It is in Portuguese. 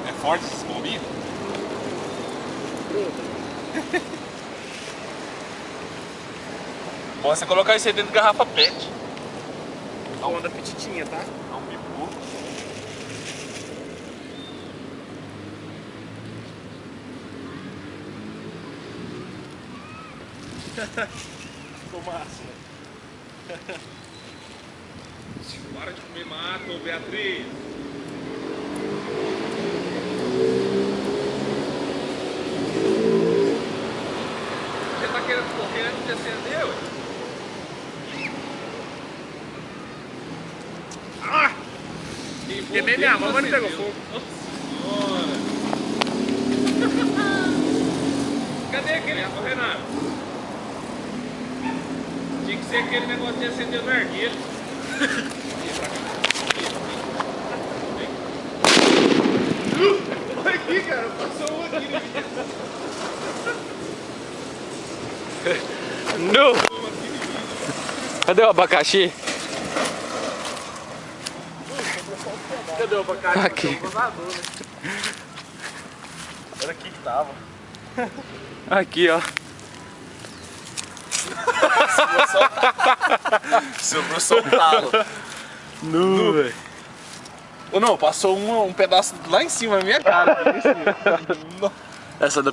É forte esses bombinhos? Bom você colocar isso aí dentro de garrafa PET. A onda petitinha, tá? Dá um bico. Ficou massa. Para de comer mato, Beatriz. Você tá querendo correr antes de acender, ué? Ah! Queimei minha mão, mas não pegou fogo. Nossa senhora! Cadê aquele, Renato? Tinha que ser aquele negócio de acender no argueiro. Aqui, cara, passou um aqui no vídeo. Não! Cadê o abacaxi? Cadê o abacate? Aqui. Era aqui que tava. Aqui, ó. Sobrou só um talo. Nu, velho. Ou não, passou um pedaço lá em cima da minha cara. Essa da